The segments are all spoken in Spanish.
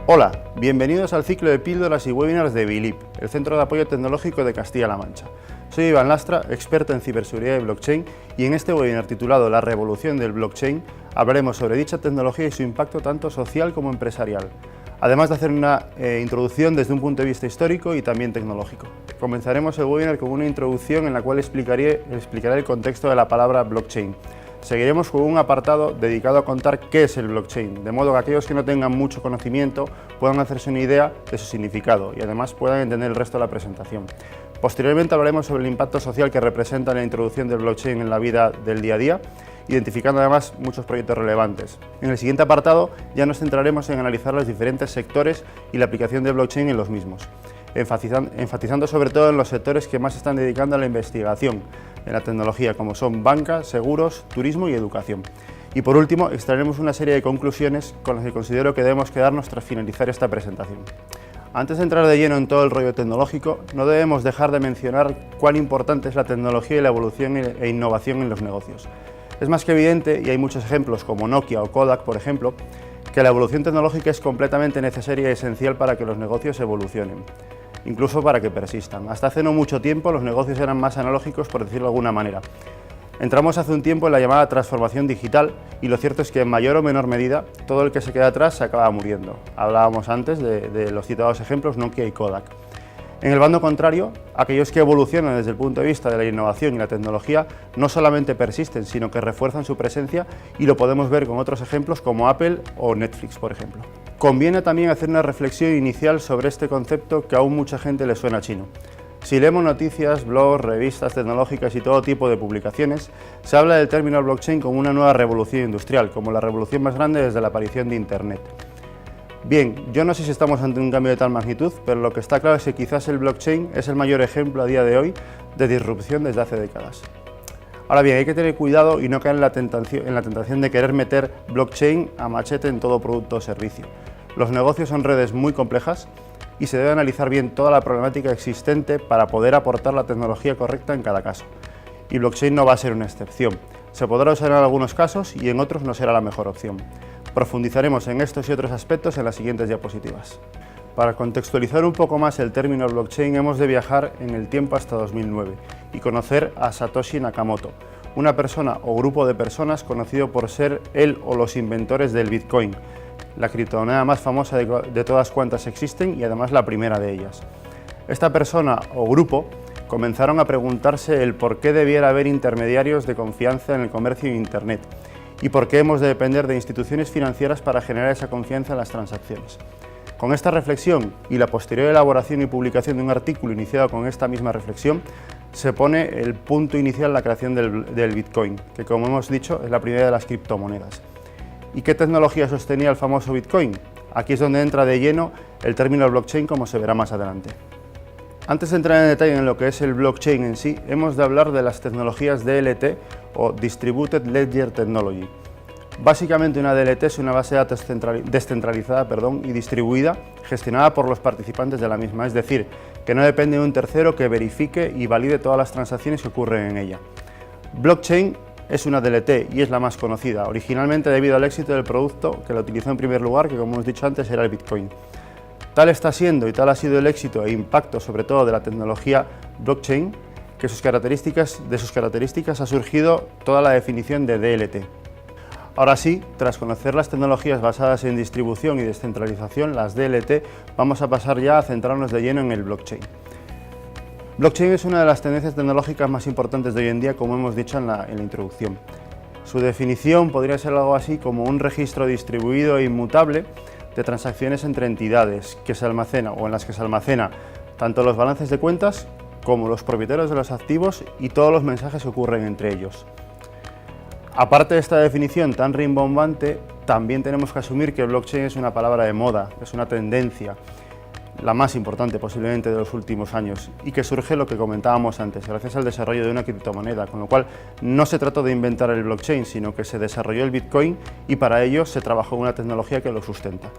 Hola, bienvenidos al ciclo de píldoras y webinars de BILIP, el Centro de Apoyo Tecnológico de Castilla-La Mancha. Soy Iván Lastra, experto en ciberseguridad y blockchain, y en este webinar titulado La revolución del blockchain hablaremos sobre dicha tecnología y su impacto tanto social como empresarial, además de hacer una introducción desde un punto de vista histórico y también tecnológico. Comenzaremos el webinar con una introducción en la cual explicaré el contexto de la palabra blockchain. Seguiremos con un apartado dedicado a contar qué es el blockchain, de modo que aquellos que no tengan mucho conocimiento puedan hacerse una idea de su significado y además puedan entender el resto de la presentación. Posteriormente hablaremos sobre el impacto social que representa la introducción del blockchain en la vida del día a día, identificando además muchos proyectos relevantes. En el siguiente apartado ya nos centraremos en analizar los diferentes sectores y la aplicación del blockchain en los mismos, enfatizando sobre todo en los sectores que más se están dedicando a la investigación en la tecnología, como son banca, seguros, turismo y educación. Y por último, extraeremos una serie de conclusiones con las que considero que debemos quedarnos tras finalizar esta presentación. Antes de entrar de lleno en todo el rollo tecnológico, no debemos dejar de mencionar cuán importante es la tecnología y la evolución e innovación en los negocios. Es más que evidente, y hay muchos ejemplos como Nokia o Kodak, por ejemplo, que la evolución tecnológica es completamente necesaria y esencial para que los negocios evolucionen, incluso para que persistan. Hasta hace no mucho tiempo los negocios eran más analógicos, por decirlo de alguna manera. Entramos hace un tiempo en la llamada transformación digital y lo cierto es que en mayor o menor medida todo el que se queda atrás se acaba muriendo. Hablábamos antes de los citados ejemplos Nokia y Kodak. En el bando contrario, aquellos que evolucionan desde el punto de vista de la innovación y la tecnología no solamente persisten, sino que refuerzan su presencia y lo podemos ver con otros ejemplos como Apple o Netflix, por ejemplo. Conviene también hacer una reflexión inicial sobre este concepto que aún mucha gente le suena chino. Si leemos noticias, blogs, revistas tecnológicas y todo tipo de publicaciones, se habla del término blockchain como una nueva revolución industrial, como la revolución más grande desde la aparición de Internet. Bien, yo no sé si estamos ante un cambio de tal magnitud, pero lo que está claro es que quizás el blockchain es el mayor ejemplo a día de hoy de disrupción desde hace décadas. Ahora bien, hay que tener cuidado y no caer en la tentación de querer meter blockchain a machete en todo producto o servicio. Los negocios son redes muy complejas y se debe analizar bien toda la problemática existente para poder aportar la tecnología correcta en cada caso. Y blockchain no va a ser una excepción. Se podrá usar en algunos casos y en otros no será la mejor opción. Profundizaremos en estos y otros aspectos en las siguientes diapositivas. Para contextualizar un poco más el término blockchain hemos de viajar en el tiempo hasta 2009 y conocer a Satoshi Nakamoto, una persona o grupo de personas conocido por ser él o los inventores del Bitcoin, la criptomoneda más famosa de todas cuantas existen y además la primera de ellas. Esta persona o grupo comenzaron a preguntarse el por qué debiera haber intermediarios de confianza en el comercio en Internet y por qué hemos de depender de instituciones financieras para generar esa confianza en las transacciones. Con esta reflexión y la posterior elaboración y publicación de un artículo iniciado con esta misma reflexión, se pone el punto inicial en la creación del Bitcoin, que como hemos dicho es la primera de las criptomonedas. ¿Y qué tecnología sostenía el famoso Bitcoin? Aquí es donde entra de lleno el término blockchain, como se verá más adelante. Antes de entrar en detalle en lo que es el blockchain en sí, hemos de hablar de las tecnologías DLT o Distributed Ledger Technology. Básicamente una DLT es una base de datos descentralizada y distribuida, gestionada por los participantes de la misma, es decir, que no depende de un tercero que verifique y valide todas las transacciones que ocurren en ella. Blockchain es una DLT y es la más conocida, originalmente debido al éxito del producto que la utilizó en primer lugar, que como hemos dicho antes era el Bitcoin. Tal está siendo y tal ha sido el éxito e impacto sobre todo de la tecnología blockchain, que de sus características ha surgido toda la definición de DLT. Ahora sí, tras conocer las tecnologías basadas en distribución y descentralización, las DLT, vamos a pasar ya a centrarnos de lleno en el blockchain. Blockchain es una de las tendencias tecnológicas más importantes de hoy en día, como hemos dicho en la introducción. Su definición podría ser algo así como un registro distribuido e inmutable de transacciones entre entidades que se almacena o en las que se almacena tanto los balances de cuentas como los propietarios de los activos y todos los mensajes que ocurren entre ellos. Aparte de esta definición tan rimbombante, también tenemos que asumir que blockchain es una palabra de moda, es una tendencia, la más importante posiblemente de los últimos años, y que surge lo que comentábamos antes, gracias al desarrollo de una criptomoneda, con lo cual no se trató de inventar el blockchain, sino que se desarrolló el Bitcoin y para ello se trabajó una tecnología que lo sustenta.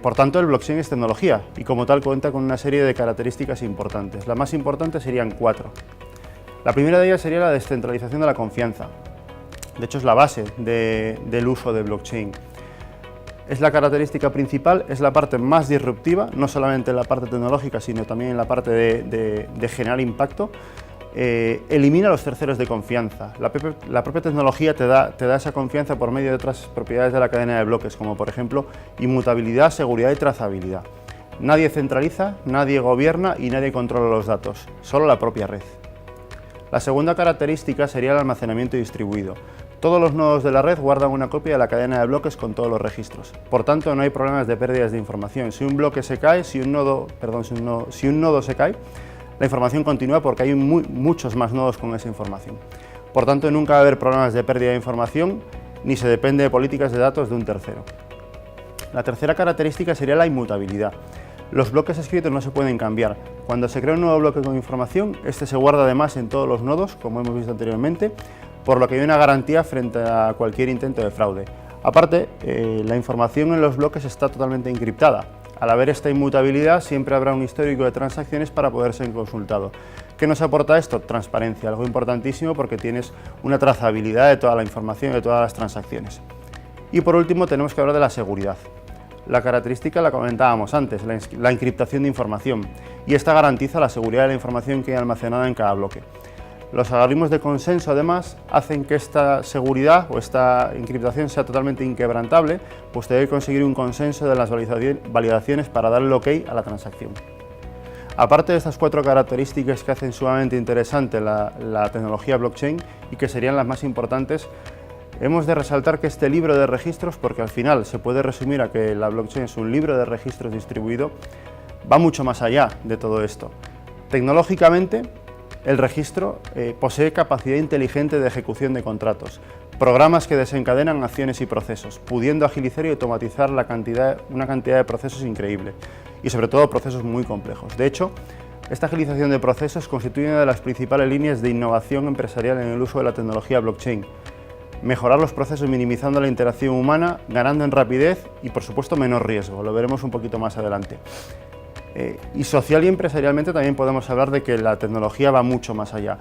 Por tanto, el blockchain es tecnología y como tal cuenta con una serie de características importantes. Las más importantes serían 4. La primera de ellas sería la descentralización de la confianza. De hecho, es la base del uso de blockchain. Es la característica principal, es la parte más disruptiva, no solamente en la parte tecnológica, sino también en la parte de generar impacto. Elimina los terceros de confianza. La propia tecnología te da esa confianza por medio de otras propiedades de la cadena de bloques, como por ejemplo inmutabilidad, seguridad y trazabilidad. Nadie centraliza, nadie gobierna y nadie controla los datos, solo la propia red. La segunda característica sería el almacenamiento distribuido. Todos los nodos de la red guardan una copia de la cadena de bloques con todos los registros. Por tanto, no hay problemas de pérdidas de información. Si un bloque se cae, si un nodo se cae, la información continúa porque hay muchos más nodos con esa información. Por tanto, nunca va a haber problemas de pérdida de información, ni se depende de políticas de datos de un tercero. La tercera característica sería la inmutabilidad. Los bloques escritos no se pueden cambiar. Cuando se crea un nuevo bloque con información, este se guarda además en todos los nodos, como hemos visto anteriormente, por lo que hay una garantía frente a cualquier intento de fraude. Aparte, la información en los bloques está totalmente encriptada. Al haber esta inmutabilidad, siempre habrá un histórico de transacciones para poder ser consultado. ¿Qué nos aporta esto? Transparencia, algo importantísimo porque tienes una trazabilidad de toda la información y de todas las transacciones. Y por último, tenemos que hablar de la seguridad. La característica la comentábamos antes, la encriptación de información, y esta garantiza la seguridad de la información que hay almacenada en cada bloque. Los algoritmos de consenso, además, hacen que esta seguridad o esta encriptación sea totalmente inquebrantable, pues debe conseguir un consenso de las validaciones para dar el OK a la transacción. Aparte de estas cuatro características que hacen sumamente interesante la tecnología blockchain y que serían las más importantes, hemos de resaltar que este libro de registros, porque al final se puede resumir a que la blockchain es un libro de registros distribuido, va mucho más allá de todo esto. Tecnológicamente, el registro posee capacidad inteligente de ejecución de contratos, programas que desencadenan acciones y procesos, pudiendo agilizar y automatizar una cantidad de procesos increíble, y sobre todo procesos muy complejos. De hecho, esta agilización de procesos constituye una de las principales líneas de innovación empresarial en el uso de la tecnología blockchain. Mejorar los procesos minimizando la interacción humana, ganando en rapidez y por supuesto menor riesgo, lo veremos un poquito más adelante. Y social y empresarialmente también podemos hablar de que la tecnología va mucho más allá.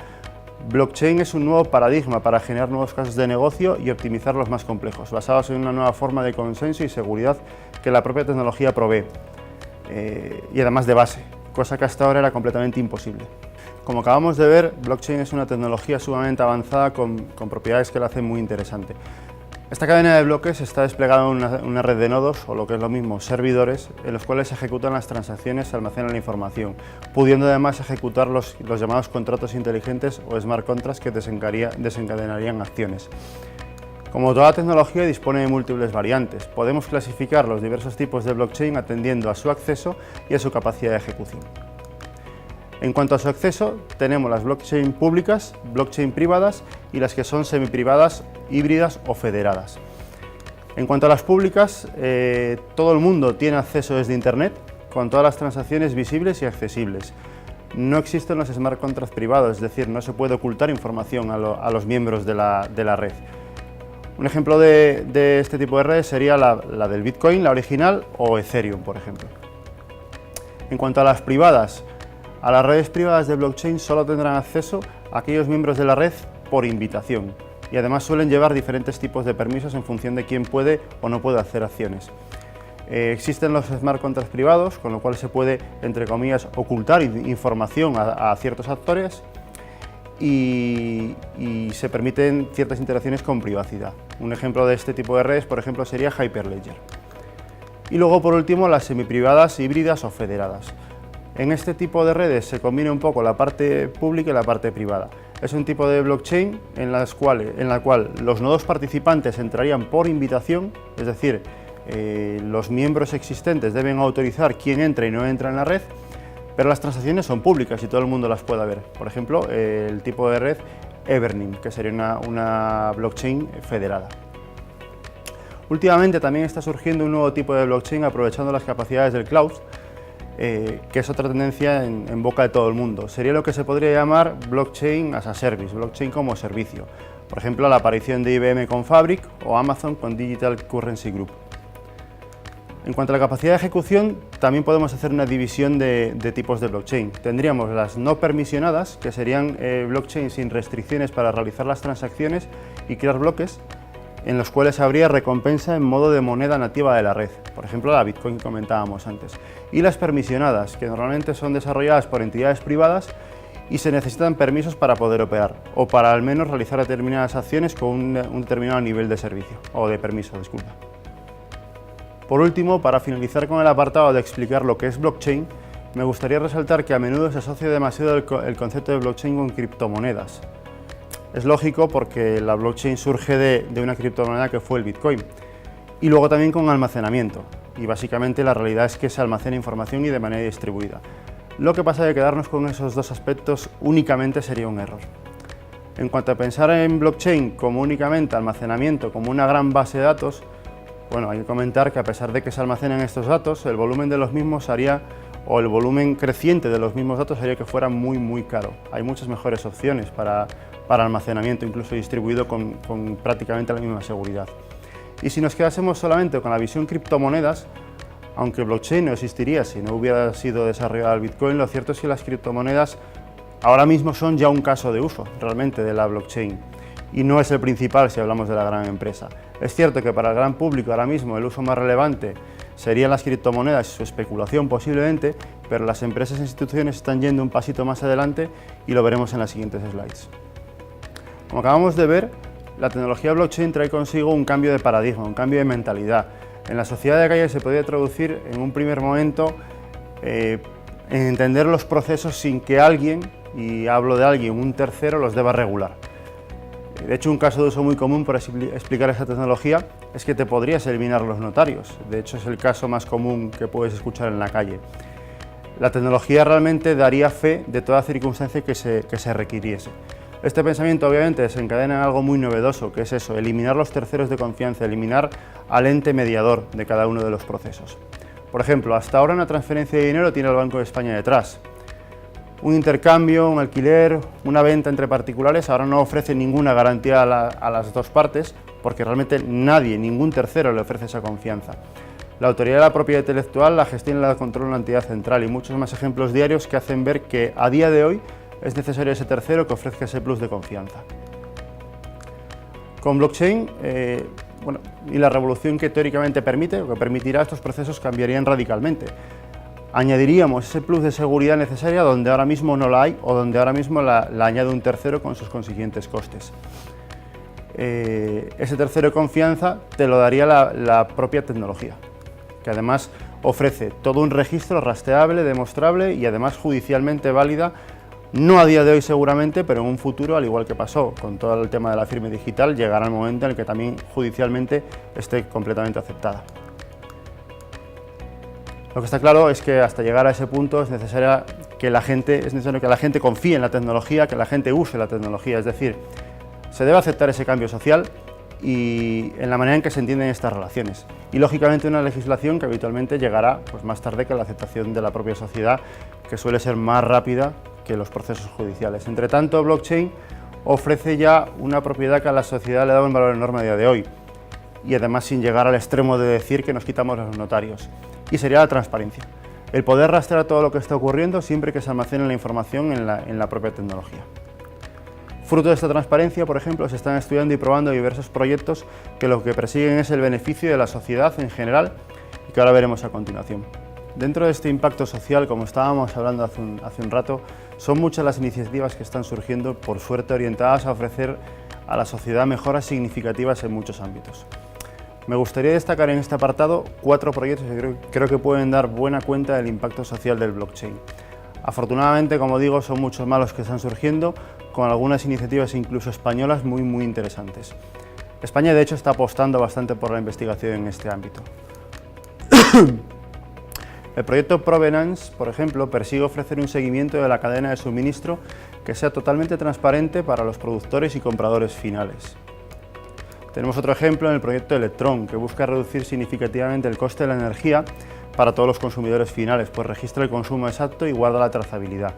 Blockchain es un nuevo paradigma para generar nuevos casos de negocio y optimizar los más complejos, basados en una nueva forma de consenso y seguridad que la propia tecnología provee, y además de base, cosa que hasta ahora era completamente imposible. Como acabamos de ver, blockchain es una tecnología sumamente avanzada con propiedades que la hacen muy interesante. Esta cadena de bloques está desplegada en una red de nodos, o lo que es lo mismo, servidores, en los cuales se ejecutan las transacciones y se almacena la información, pudiendo además ejecutar los llamados contratos inteligentes o smart contracts que desencadenarían acciones. Como toda tecnología dispone de múltiples variantes, podemos clasificar los diversos tipos de blockchain atendiendo a su acceso y a su capacidad de ejecución. En cuanto a su acceso, tenemos las blockchain públicas, blockchain privadas y las que son semiprivadas, híbridas o federadas. En cuanto a las públicas, todo el mundo tiene acceso desde Internet, con todas las transacciones visibles y accesibles. No existen los smart contracts privados, es decir, no se puede ocultar información a los miembros de la red. Un ejemplo de este tipo de redes sería la del Bitcoin, la original, o Ethereum, por ejemplo. En cuanto a las privadas, a las redes privadas de blockchain solo tendrán acceso a aquellos miembros de la red por invitación y además suelen llevar diferentes tipos de permisos en función de quién puede o no puede hacer acciones. Existen los smart contracts privados, con lo cual se puede, entre comillas, ocultar información a ciertos actores y se permiten ciertas interacciones con privacidad. Un ejemplo de este tipo de redes, por ejemplo, sería Hyperledger. Y luego, por último, las semiprivadas, híbridas o federadas. En este tipo de redes se combina un poco la parte pública y la parte privada. Es un tipo de blockchain en la cual los nodos participantes entrarían por invitación, es decir, los miembros existentes deben autorizar quién entra y no entra en la red, pero las transacciones son públicas y todo el mundo las puede ver. Por ejemplo, el tipo de red Evernym, que sería una blockchain federada. Últimamente también está surgiendo un nuevo tipo de blockchain aprovechando las capacidades del cloud, que es otra tendencia en boca de todo el mundo. Sería lo que se podría llamar blockchain as a service, blockchain como servicio. Por ejemplo, la aparición de IBM con Fabric o Amazon con Digital Currency Group. En cuanto a la capacidad de ejecución, también podemos hacer una división de tipos de blockchain. Tendríamos las no permisionadas, que serían blockchain sin restricciones para realizar las transacciones y crear bloques, en los cuales habría recompensa en modo de moneda nativa de la red, por ejemplo la Bitcoin que comentábamos antes, y las permisionadas, que normalmente son desarrolladas por entidades privadas y se necesitan permisos para poder operar, o para al menos realizar determinadas acciones con un determinado nivel de servicio, o de permiso, disculpa. Por último, para finalizar con el apartado de explicar lo que es blockchain, me gustaría resaltar que a menudo se asocia demasiado el concepto de blockchain con criptomonedas. Es lógico porque la blockchain surge de una criptomoneda que fue el Bitcoin, y luego también con almacenamiento, y básicamente la realidad es que se almacena información y de manera distribuida. Lo que pasa es que quedarnos con esos dos aspectos únicamente sería un error. En cuanto a pensar en blockchain como únicamente almacenamiento, como una gran base de datos, bueno, hay que comentar que a pesar de que se almacenan estos datos, el volumen de los mismos haría, o el volumen creciente de los mismos datos haría que fuera muy caro. Hay muchas mejores opciones para almacenamiento, incluso distribuido con prácticamente la misma seguridad. Y si nos quedásemos solamente con la visión criptomonedas, aunque blockchain no existiría si no hubiera sido desarrollado el Bitcoin, lo cierto es que las criptomonedas ahora mismo son ya un caso de uso realmente de la blockchain y no es el principal si hablamos de la gran empresa. Es cierto que para el gran público ahora mismo el uso más relevante serían las criptomonedas y su especulación posiblemente, pero las empresas e instituciones están yendo un pasito más adelante y lo veremos en las siguientes slides. Como acabamos de ver, la tecnología blockchain trae consigo un cambio de paradigma, un cambio de mentalidad. En la sociedad de calle se podría traducir en un primer momento en entender los procesos sin que alguien, y hablo de alguien, un tercero, los deba regular. De hecho, un caso de uso muy común para explicar esta tecnología es que te podrías eliminar los notarios. De hecho, es el caso más común que puedes escuchar en la calle. La tecnología realmente daría fe de toda circunstancia que se requiriese. Este pensamiento obviamente desencadena en algo muy novedoso, que es eso, eliminar los terceros de confianza, eliminar al ente mediador de cada uno de los procesos. Por ejemplo, hasta ahora una transferencia de dinero tiene el Banco de España detrás. Un intercambio, un alquiler, una venta entre particulares ahora no ofrece ninguna garantía a las dos partes, porque realmente nadie, ningún tercero le ofrece esa confianza. La autoridad de la propiedad intelectual la gestiona y la controla una entidad central y muchos más ejemplos diarios que hacen ver que a día de hoy es necesario ese tercero que ofrezca ese plus de confianza. Con blockchain, y la revolución que teóricamente permite, o que permitirá, estos procesos cambiarían radicalmente. Añadiríamos ese plus de seguridad necesaria donde ahora mismo no la hay o donde ahora mismo la añade un tercero con sus consiguientes costes. Ese tercero de confianza te lo daría la propia tecnología, que además ofrece todo un registro rastreable, demostrable y además judicialmente válida. No a día de hoy seguramente, pero en un futuro, al igual que pasó con todo el tema de la firma digital, llegará el momento en el que también judicialmente esté completamente aceptada. Lo que está claro es que hasta llegar a ese punto es necesario que la gente confíe en la tecnología, que la gente use la tecnología, es decir, se debe aceptar ese cambio social y en la manera en que se entienden estas relaciones. Y lógicamente una legislación que habitualmente llegará más tarde que la aceptación de la propia sociedad, que suele ser más rápida que los procesos judiciales. Entre tanto, blockchain ofrece ya una propiedad que a la sociedad le da un valor enorme a día de hoy y además sin llegar al extremo de decir que nos quitamos los notarios, y sería la transparencia, el poder rastrear todo lo que está ocurriendo siempre que se almacene la información en la propia tecnología. Fruto de esta transparencia, por ejemplo, se están estudiando y probando diversos proyectos que lo que persiguen es el beneficio de la sociedad en general y que ahora veremos a continuación. Dentro de este impacto social, como estábamos hablando hace un rato, son muchas las iniciativas que están surgiendo, por suerte orientadas a ofrecer a la sociedad mejoras significativas en muchos ámbitos. Me gustaría destacar en este apartado 4 proyectos que creo que pueden dar buena cuenta del impacto social del blockchain. Afortunadamente, como digo, son muchos más los que están surgiendo, con algunas iniciativas incluso españolas muy interesantes. España, de hecho, está apostando bastante por la investigación en este ámbito. El proyecto Provenance, por ejemplo, persigue ofrecer un seguimiento de la cadena de suministro que sea totalmente transparente para los productores y compradores finales. Tenemos otro ejemplo en el proyecto Electron, que busca reducir significativamente el coste de la energía para todos los consumidores finales, pues registra el consumo exacto y guarda la trazabilidad.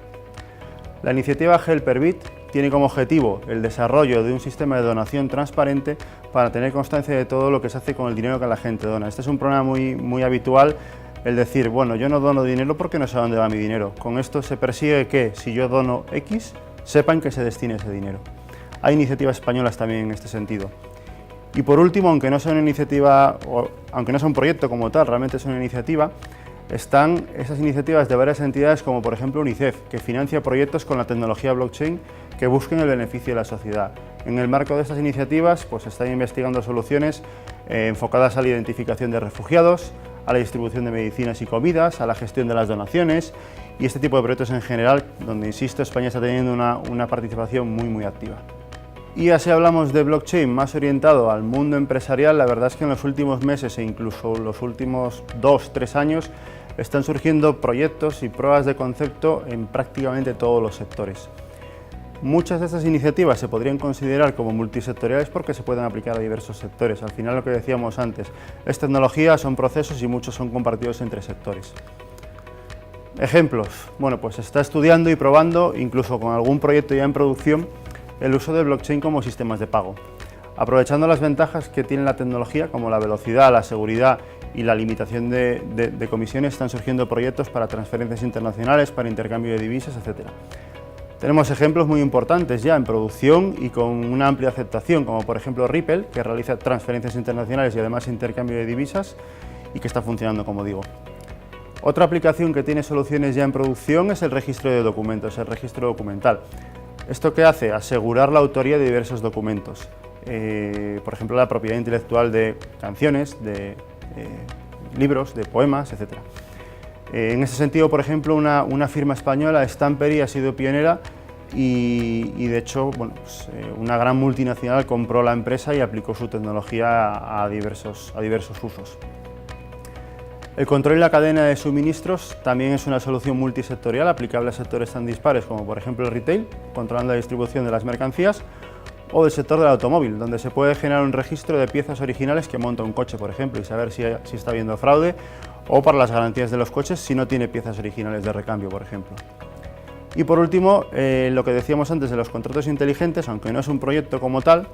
La iniciativa Helperbit tiene como objetivo el desarrollo de un sistema de donación transparente para tener constancia de todo lo que se hace con el dinero que la gente dona. Este es un problema muy habitual, el decir, bueno, yo no dono dinero porque no sé a dónde va mi dinero. Con esto se persigue que, si yo dono X, sepan que se destine ese dinero. Hay iniciativas españolas también en este sentido. Y por último, aunque no sea una iniciativa, aunque no sea un proyecto como tal, realmente es una iniciativa, están esas iniciativas de varias entidades como por ejemplo UNICEF, que financia proyectos con la tecnología blockchain que busquen el beneficio de la sociedad. En el marco de estas iniciativas pues están investigando soluciones enfocadas a la identificación de refugiados, a la distribución de medicinas y comidas, a la gestión de las donaciones y este tipo de proyectos en general, donde, insisto, España está teniendo una participación muy activa. Y así hablamos de blockchain más orientado al mundo empresarial, la verdad es que en los últimos meses e incluso los últimos 2-3 años están surgiendo proyectos y pruebas de concepto en prácticamente todos los sectores. Muchas de estas iniciativas se podrían considerar como multisectoriales porque se pueden aplicar a diversos sectores. Al final, lo que decíamos antes, es tecnología, son procesos y muchos son compartidos entre sectores. Ejemplos, bueno, pues se está estudiando y probando, incluso con algún proyecto ya en producción, el uso de blockchain como sistemas de pago. Aprovechando las ventajas que tiene la tecnología, como la velocidad, la seguridad y la limitación de comisiones, están surgiendo proyectos para transferencias internacionales, para intercambio de divisas, etc. Tenemos ejemplos muy importantes ya en producción y con una amplia aceptación, como por ejemplo Ripple, que realiza transferencias internacionales y además intercambio de divisas y que está funcionando, como digo. Otra aplicación que tiene soluciones ya en producción es el registro de documentos, el registro documental. ¿Esto qué hace? Asegurar la autoría de diversos documentos. Por ejemplo, la propiedad intelectual de canciones, de libros, de poemas, etc. En ese sentido, por ejemplo, una firma española, Stampery, ha sido pionera y de hecho, bueno, pues, una gran multinacional compró la empresa y aplicó su tecnología a diversos usos. El control y la cadena de suministros también es una solución multisectorial aplicable a sectores tan dispares como por ejemplo el retail, controlando la distribución de las mercancías, o del sector del automóvil, donde se puede generar un registro de piezas originales que monta un coche, por ejemplo, y saber si está habiendo fraude, o para las garantías de los coches si no tiene piezas originales de recambio, por ejemplo. Y por último, lo que decíamos antes de los contratos inteligentes, aunque no es un proyecto como tal,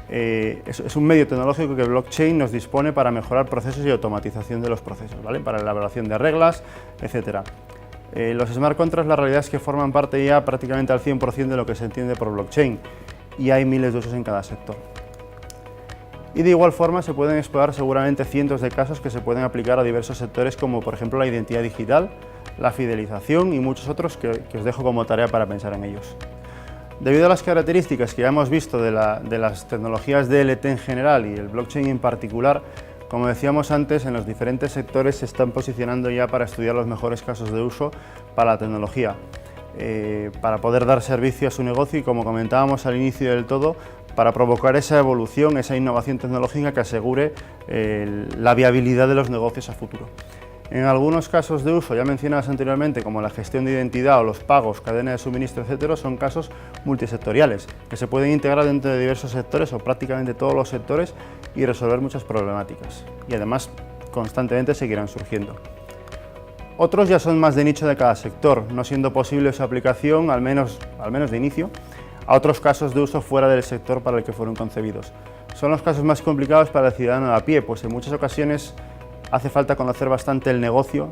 es un medio tecnológico que blockchain nos dispone para mejorar procesos y automatización de los procesos, ¿vale? Para la elaboración de reglas, etc. Los smart contracts, la realidad es que forman parte ya prácticamente al 100% de lo que se entiende por blockchain y hay miles de usos en cada sector. Y de igual forma se pueden explorar seguramente cientos de casos que se pueden aplicar a diversos sectores como por ejemplo la identidad digital, la fidelización y muchos otros que os dejo como tarea para pensar en ellos. Debido a las características que ya hemos visto de las tecnologías DLT en general y el blockchain en particular, como decíamos antes, en los diferentes sectores se están posicionando ya para estudiar los mejores casos de uso para la tecnología, para poder dar servicio a su negocio y, como comentábamos al inicio del todo, para provocar esa evolución, esa innovación tecnológica que asegure la viabilidad de los negocios a futuro. En algunos casos de uso ya mencionados anteriormente, como la gestión de identidad o los pagos, cadena de suministro, etc., son casos multisectoriales, que se pueden integrar dentro de diversos sectores o prácticamente todos los sectores y resolver muchas problemáticas. Y además, constantemente seguirán surgiendo. Otros ya son más de nicho de cada sector, no siendo posible su aplicación, al menos de inicio, a otros casos de uso fuera del sector para el que fueron concebidos. Son los casos más complicados para el ciudadano de a pie, pues en muchas ocasiones hace falta conocer bastante el negocio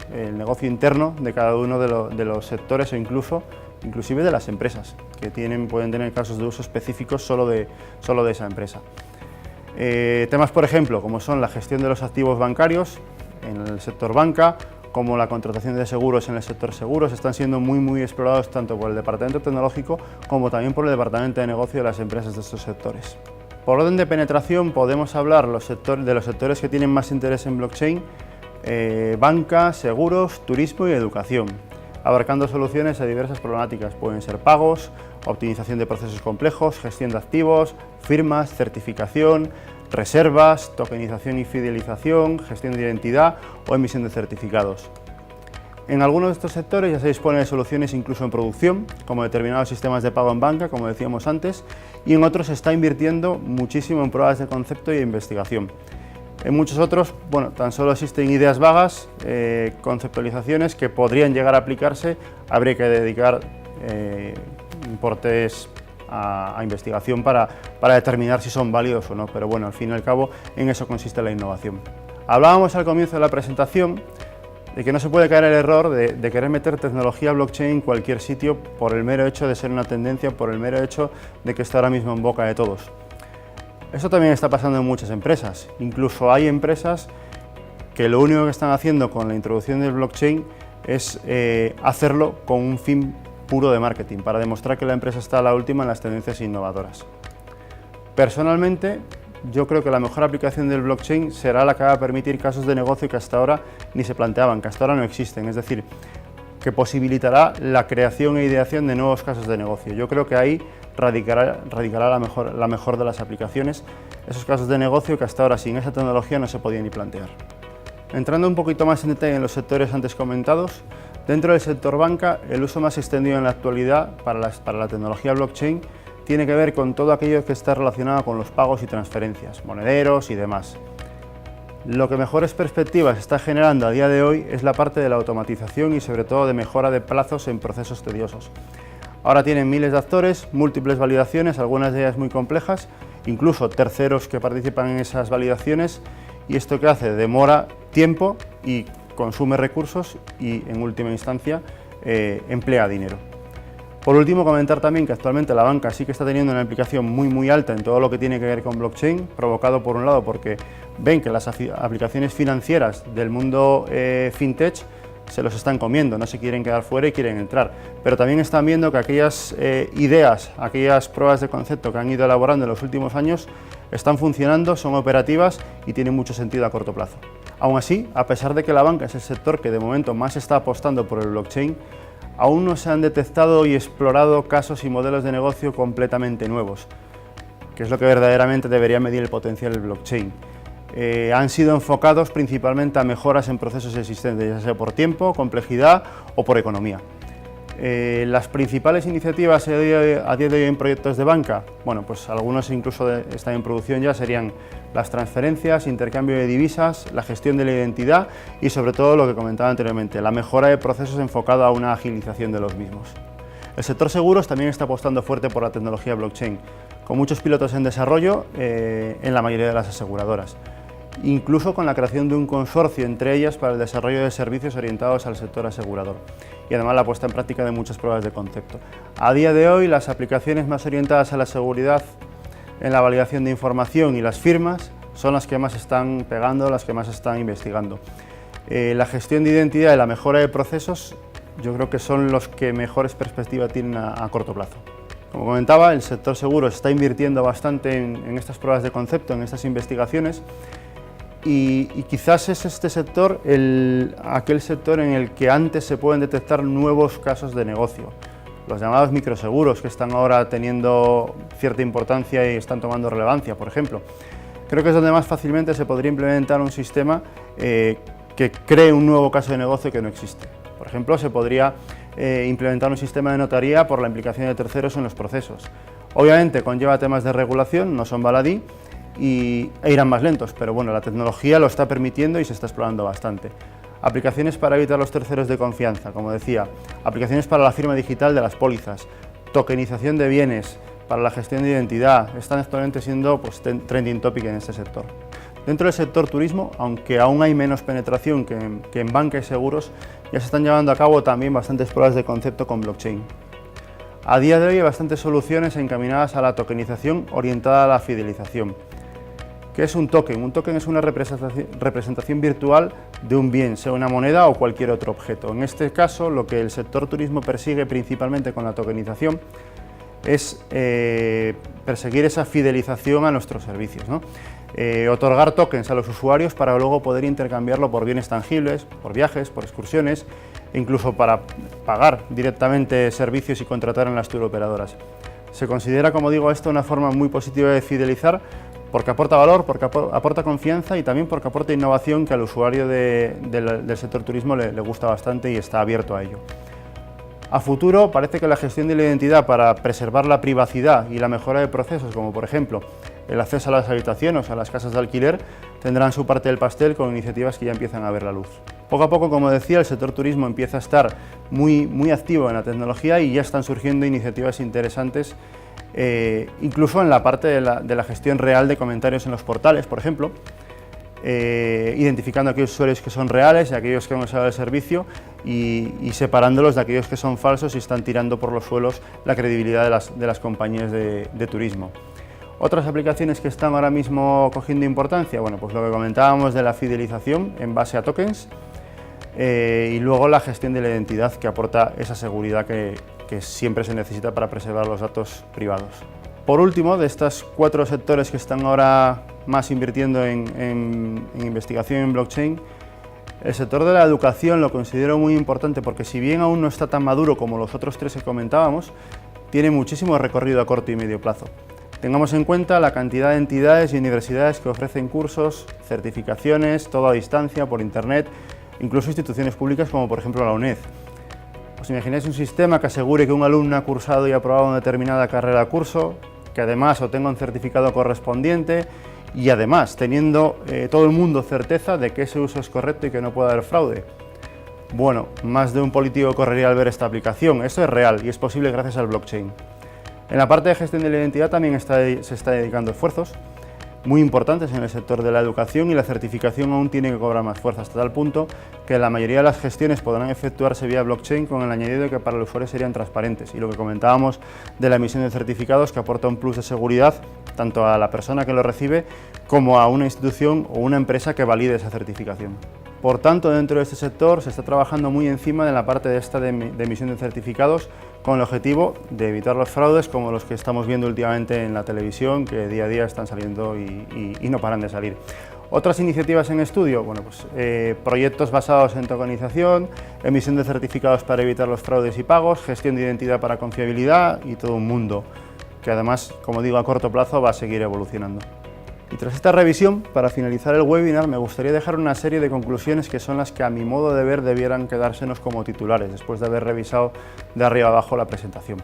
interno de cada uno de los sectores o inclusive de las empresas, que pueden tener casos de uso específicos solo de esa empresa. Temas, por ejemplo, como son la gestión de los activos bancarios en el sector banca, como la contratación de seguros en el sector seguros, están siendo muy explorados tanto por el departamento tecnológico como también por el departamento de negocio de las empresas de estos sectores. Por orden de penetración podemos hablar de los sectores que tienen más interés en blockchain: banca, seguros, turismo y educación, abarcando soluciones a diversas problemáticas. Pueden ser pagos, optimización de procesos complejos, gestión de activos, firmas, certificación, reservas, tokenización y fidelización, gestión de identidad o emisión de certificados. En algunos de estos sectores ya se dispone de soluciones incluso en producción, como determinados sistemas de pago en banca, como decíamos antes, y en otros se está invirtiendo muchísimo en pruebas de concepto y investigación. En muchos otros, bueno, tan solo existen ideas vagas, conceptualizaciones que podrían llegar a aplicarse, habría que dedicar importes a investigación para determinar si son válidos o no, pero bueno, al fin y al cabo en eso consiste la innovación. Hablábamos al comienzo de la presentación de que no se puede caer el error de querer meter tecnología blockchain en cualquier sitio por el mero hecho de ser una tendencia, por el mero hecho de que está ahora mismo en boca de todos. Esto también está pasando en muchas empresas. Incluso hay empresas que lo único que están haciendo con la introducción del blockchain es hacerlo con un fin puro de marketing, para demostrar que la empresa está a la última en las tendencias innovadoras. Personalmente, yo creo que la mejor aplicación del blockchain será la que va a permitir casos de negocio que hasta ahora ni se planteaban, que hasta ahora no existen, es decir, que posibilitará la creación e ideación de nuevos casos de negocio. Yo creo que ahí radicará la mejor de las aplicaciones, esos casos de negocio que hasta ahora sin esa tecnología no se podían ni plantear. Entrando un poquito más en detalle en los sectores antes comentados, dentro del sector banca, el uso más extendido en la actualidad para la tecnología blockchain tiene que ver con todo aquello que está relacionado con los pagos y transferencias, monederos y demás. Lo que mejores perspectivas está generando a día de hoy es la parte de la automatización y sobre todo de mejora de plazos en procesos tediosos. Ahora tienen miles de actores, múltiples validaciones, algunas de ellas muy complejas, incluso terceros que participan en esas validaciones, y esto que hace demora tiempo y consume recursos y en última instancia emplea dinero. Por último, comentar también que actualmente la banca sí que está teniendo una implicación muy alta en todo lo que tiene que ver con blockchain, provocado por un lado porque ven que las aplicaciones financieras del mundo fintech se los están comiendo, no se quieren quedar fuera y quieren entrar, pero también están viendo que aquellas ideas, aquellas pruebas de concepto que han ido elaborando en los últimos años están funcionando, son operativas y tienen mucho sentido a corto plazo. Aún así, a pesar de que la banca es el sector que de momento más está apostando por el blockchain, aún no se han detectado y explorado casos y modelos de negocio completamente nuevos, que es lo que verdaderamente debería medir el potencial del blockchain. Han sido enfocados principalmente a mejoras en procesos existentes, ya sea por tiempo, complejidad o por economía. Las principales iniciativas a día de hoy en proyectos de banca, bueno, pues algunos incluso están en producción ya, serían las transferencias, intercambio de divisas, la gestión de la identidad y sobre todo lo que comentaba anteriormente, la mejora de procesos enfocada a una agilización de los mismos. El sector seguros también está apostando fuerte por la tecnología blockchain, con muchos pilotos en desarrollo en la mayoría de las aseguradoras, incluso con la creación de un consorcio entre ellas para el desarrollo de servicios orientados al sector asegurador y además la puesta en práctica de muchas pruebas de concepto. A día de hoy, las aplicaciones más orientadas a la seguridad en la validación de información y las firmas son las que más están pegando, las que más están investigando. La gestión de identidad y la mejora de procesos yo creo que son los que mejores perspectivas tienen a corto plazo. Como comentaba, el sector seguro está invirtiendo bastante en estas pruebas de concepto, en estas investigaciones, y quizás es este sector aquel sector en el que antes se pueden detectar nuevos casos de negocio. Los llamados microseguros, que están ahora teniendo cierta importancia y están tomando relevancia, por ejemplo. Creo que es donde más fácilmente se podría implementar un sistema que cree un nuevo caso de negocio que no existe. Por ejemplo, se podría implementar un sistema de notaría por la implicación de terceros en los procesos. Obviamente conlleva temas de regulación, no son baladí, e irán más lentos, pero bueno, la tecnología lo está permitiendo y se está explorando bastante. Aplicaciones para evitar los terceros de confianza, como decía, aplicaciones para la firma digital de las pólizas, tokenización de bienes, para la gestión de identidad, están actualmente siendo trending topic en este sector. Dentro del sector turismo, aunque aún hay menos penetración que en banca y seguros, ya se están llevando a cabo también bastantes pruebas de concepto con blockchain. A día de hoy hay bastantes soluciones encaminadas a la tokenización orientada a la fidelización. ¿Qué es un token? Un token es una representación virtual de un bien, sea una moneda o cualquier otro objeto. En este caso, lo que el sector turismo persigue principalmente con la tokenización es perseguir esa fidelización a nuestros servicios, ¿no? Otorgar tokens a los usuarios para luego poder intercambiarlo por bienes tangibles, por viajes, por excursiones, e incluso para pagar directamente servicios y contratar en las touroperadoras. Se considera, como digo, esto una forma muy positiva de fidelizar, porque aporta valor, porque aporta confianza y también porque aporta innovación que al usuario del sector turismo le gusta bastante y está abierto a ello. A futuro parece que la gestión de la identidad para preservar la privacidad y la mejora de procesos, como por ejemplo el acceso a las habitaciones o a las casas de alquiler, tendrán su parte del pastel con iniciativas que ya empiezan a ver la luz. Poco a poco, como decía, el sector turismo empieza a estar muy activo en la tecnología y ya están surgiendo iniciativas interesantes, incluso en la parte de la gestión real de comentarios en los portales, por ejemplo, identificando aquellos usuarios que son reales y aquellos que han usado el servicio y separándolos de aquellos que son falsos y están tirando por los suelos la credibilidad de las compañías de turismo. Otras aplicaciones que están ahora mismo cogiendo importancia, bueno, pues lo que comentábamos de la fidelización en base a tokens y luego la gestión de la identidad, que aporta esa seguridad que siempre se necesita para preservar los datos privados. Por último, de estos 4 sectores que están ahora más invirtiendo en investigación en blockchain, el sector de la educación lo considero muy importante porque, si bien aún no está tan maduro como los otros 3 que comentábamos, tiene muchísimo recorrido a corto y medio plazo. Tengamos en cuenta la cantidad de entidades y universidades que ofrecen cursos, certificaciones, todo a distancia, por internet, incluso instituciones públicas como por ejemplo la UNED. ¿Os imagináis un sistema que asegure que un alumno ha cursado y aprobado una determinada carrera de curso, que además obtenga un certificado correspondiente y además teniendo todo el mundo certeza de que ese uso es correcto y que no puede haber fraude? Bueno, más de un político correría al ver esta aplicación. Esto es real y es posible gracias al blockchain. En la parte de gestión de la identidad también se está dedicando esfuerzos muy importantes en el sector de la educación, y la certificación aún tiene que cobrar más fuerza, hasta tal punto que la mayoría de las gestiones podrán efectuarse vía blockchain, con el añadido de que para el usuario serían transparentes, y lo que comentábamos de la emisión de certificados, que aporta un plus de seguridad tanto a la persona que lo recibe como a una institución o una empresa que valide esa certificación. Por tanto, dentro de este sector se está trabajando muy encima de la parte de emisión de certificados, con el objetivo de evitar los fraudes como los que estamos viendo últimamente en la televisión, que día a día están saliendo y no paran de salir. Otras iniciativas en estudio, bueno, pues proyectos basados en tokenización, emisión de certificados para evitar los fraudes y pagos, gestión de identidad para confiabilidad y todo un mundo que además, como digo, a corto plazo va a seguir evolucionando. Y tras esta revisión, para finalizar el webinar, me gustaría dejar una serie de conclusiones que son las que, a mi modo de ver, debieran quedársenos como titulares, después de haber revisado de arriba abajo la presentación.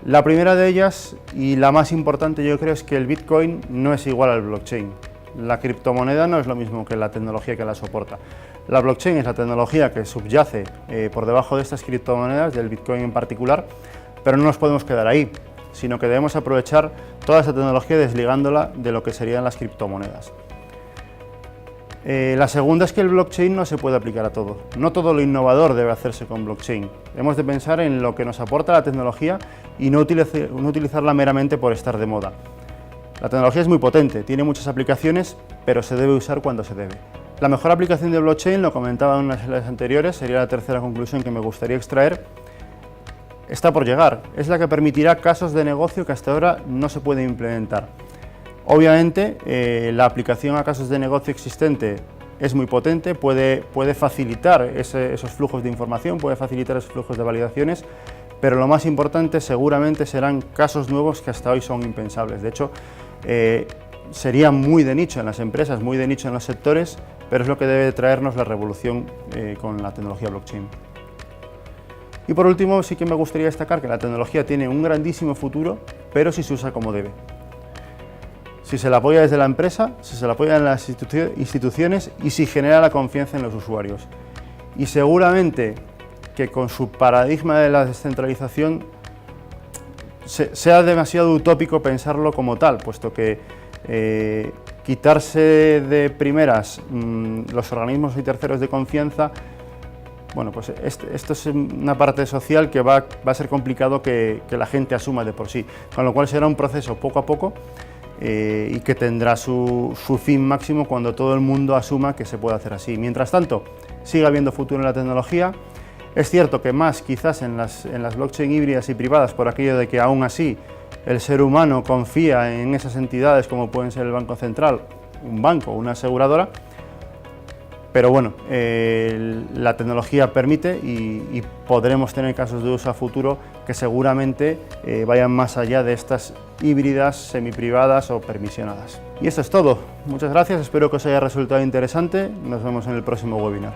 La primera de ellas, y la más importante yo creo, es que el Bitcoin no es igual al blockchain. La criptomoneda no es lo mismo que la tecnología que la soporta. La blockchain es la tecnología que subyace por debajo de estas criptomonedas, del Bitcoin en particular, pero no nos podemos quedar ahí, sino que debemos aprovechar toda esa tecnología desligándola de lo que serían las criptomonedas. La segunda es que el blockchain no se puede aplicar a todo. No todo lo innovador debe hacerse con blockchain. Hemos de pensar en lo que nos aporta la tecnología y no utilizarla meramente por estar de moda. La tecnología es muy potente, tiene muchas aplicaciones, pero se debe usar cuando se debe. La mejor aplicación de blockchain, lo comentaba en unas slides anteriores, sería la tercera conclusión que me gustaría extraer, está por llegar. Es la que permitirá casos de negocio que hasta ahora no se pueden implementar. Obviamente, la aplicación a casos de negocio existente es muy potente, puede facilitar esos flujos de información, puede facilitar esos flujos de validaciones, pero lo más importante seguramente serán casos nuevos que hasta hoy son impensables. De hecho, sería muy de nicho en las empresas, muy de nicho en los sectores, pero es lo que debe traernos la revolución con la tecnología blockchain. Y por último, sí que me gustaría destacar que la tecnología tiene un grandísimo futuro, pero si se usa como debe. Si se la apoya desde la empresa, si se la apoya en las instituciones y si genera la confianza en los usuarios. Y seguramente que con su paradigma de la descentralización sea demasiado utópico pensarlo como tal, puesto que quitarse de primeras los organismos y terceros de confianza, bueno, pues esto es una parte social que va a ser complicado que la gente asuma de por sí, con lo cual será un proceso poco a poco y que tendrá su fin máximo cuando todo el mundo asuma que se puede hacer así. Mientras tanto, sigue habiendo futuro en la tecnología. Es cierto que más quizás en las blockchain híbridas y privadas, por aquello de que aún así el ser humano confía en esas entidades como pueden ser el Banco Central, un banco o una aseguradora, pero bueno, la tecnología permite y podremos tener casos de uso a futuro que seguramente vayan más allá de estas híbridas, semiprivadas o permisionadas. Y eso es todo. Muchas gracias, espero que os haya resultado interesante. Nos vemos en el próximo webinar.